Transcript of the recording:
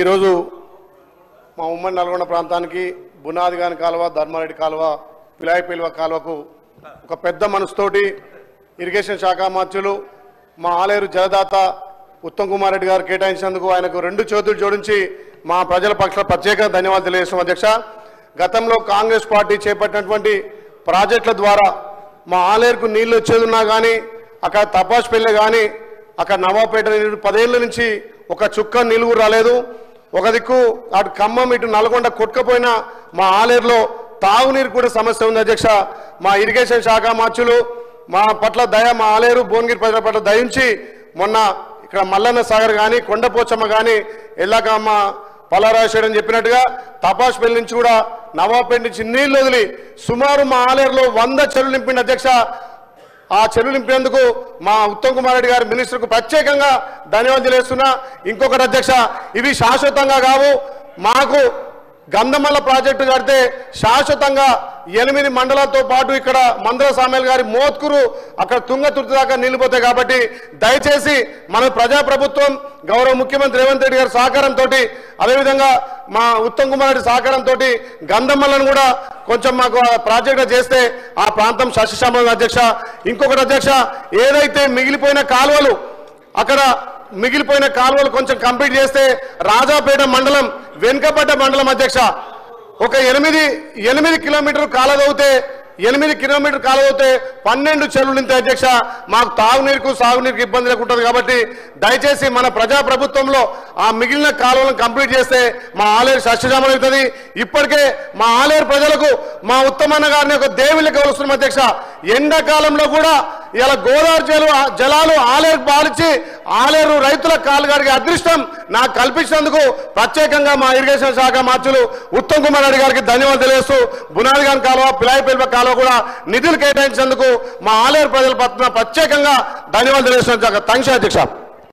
ఈరోజు మా ఉమ్మడి నల్గొండ ప్రాంతానికి బునాదిగాని కాలువ, ధర్మారెడ్డి కాలువ, పిలాయిపల్వ కాలువకు ఒక పెద్ద మనసుతోటి ఇరిగేషన్ శాఖ మంత్రులు మా ఆలేరు జలదాత ఉత్తమ్ కుమార్ రెడ్డి గారు కేటాయించినందుకు ఆయనకు రెండు చేతులు జోడించి మా ప్రజల పక్షాన ప్రత్యేక ధన్యవాదాలు తెలియజేస్తున్నాం అధ్యక్ష. గతంలో కాంగ్రెస్ పార్టీ చేపట్టినటువంటి ప్రాజెక్టుల ద్వారా మా ఆలేరుకు నీళ్లు వచ్చేది ఉన్నా కానీ అక్కడ తపాస్పల్లి కానీ అక్కడ నవాపేట 10 ఏళ్ల నుంచి ఒక చుక్క నీళ్లు రాలేదు. ఒక దిక్కు అటు ఖమ్మం ఇటు నల్గొండ కొట్టుకపోయినా మా ఆలేరులో తాగునీరు కూడా సమస్య ఉంది అధ్యక్ష. మా ఇరిగేషన్ శాఖ మంత్రులు మా పట్ల దయ, మా ఆలేరు భువనగిరి ప్రజల పట్ల దయించి మొన్న ఇక్కడ మల్లన్న సాగర్ కానీ కొండపోచమ్మ కానీ ఎల్లాకమ్మ పలారాశేయడం చెప్పినట్టుగా తపాస్పల్లి నుంచి కూడా నవాపేట నుంచి నీళ్లు వదిలి సుమారు మా ఆలేరులో 100 చెరువులు నింపింది అధ్యక్ష. ఆ చెరువు నింపేందుకు మా ఉత్తమ్ కుమార్ రెడ్డి గారి మినిస్టర్కు ప్రత్యేకంగా ధన్యవాదాలు తెలియజేస్తున్నా. ఇంకొకటి అధ్యక్ష, ఇవి శాశ్వతంగా కావు. మాకు గంధమల్ల ప్రాజెక్టు కడితే శాశ్వతంగా 8 మండలాలతో పాటు ఇక్కడ మందర సామేల్ గారి మోత్కూరు అక్కడ తుంగతుర్తి దాకా నిలిపోతాయి. కాబట్టి దయచేసి మన ప్రజాప్రభుత్వం గౌరవ ముఖ్యమంత్రి రేవంత్ రెడ్డి గారి సహకారంతో, అదేవిధంగా మా ఉత్తమ్ కుమార్ రెడ్డి సహకారంతో గంధమల్లను కూడా కొంచెం మాకు ప్రాజెక్టు చేస్తే ఆ ప్రాంతం సస్యశ్యామలం అధ్యక్ష. ఇంకొకటి అధ్యక్ష, ఏదైతే మిగిలిపోయిన కాలువలు అక్కడ మిగిలిపోయిన కాలువలు కొంచెం కంప్లీట్ చేస్తే రాజాపేట మండలం వెనుకబడ్డ మండలం అధ్యక్ష. ఒక 8 కిలోమీటర్ కాలదవుతే 8 కిలోమీటర్ కాలదవుతే 12 చెరువులు నింతే అధ్యక్ష. మాకు తాగునీరుకు సాగునీరుకు ఇబ్బంది లేకుంటుంది. కాబట్టి దయచేసి మన ప్రజాప్రభుత్వంలో ఆ మిగిలిన కాలువలను కంప్లీట్ చేస్తే మా ఆలేరు సస్యశ్యామలం అవుతుంది. ఇప్పటికే మా ఆలేరు ప్రజలకు మా ఉత్తమన్న గారిని ఒక దేవుళ్ళకి కలుస్తున్నాం అధ్యక్ష. ఎండాకాలంలో కూడా ఇలా గోదావరి జలాలు ఆలేరు పాలించి ఆలేరు రైతుల కాలు గడిగే అదృష్టం నాకు కల్పించినందుకు ప్రత్యేకంగా మా ఇరిగేషన్ శాఖ మంత్రులు ఉత్తమ్ కుమార్ రెడ్డి గారికి ధన్యవాదాలు తెలియజేస్తూ బునాదిగాని కాలువ, పిలాయిపల్వ కాలువ కూడా నిధులు కేటాయించినందుకు మా ఆలేరు ప్రజల పట్ల ప్రత్యేకంగా ధన్యవాదాలు తెలియజేస్తున్నాను. థాంక్స్ అధ్యక్ష.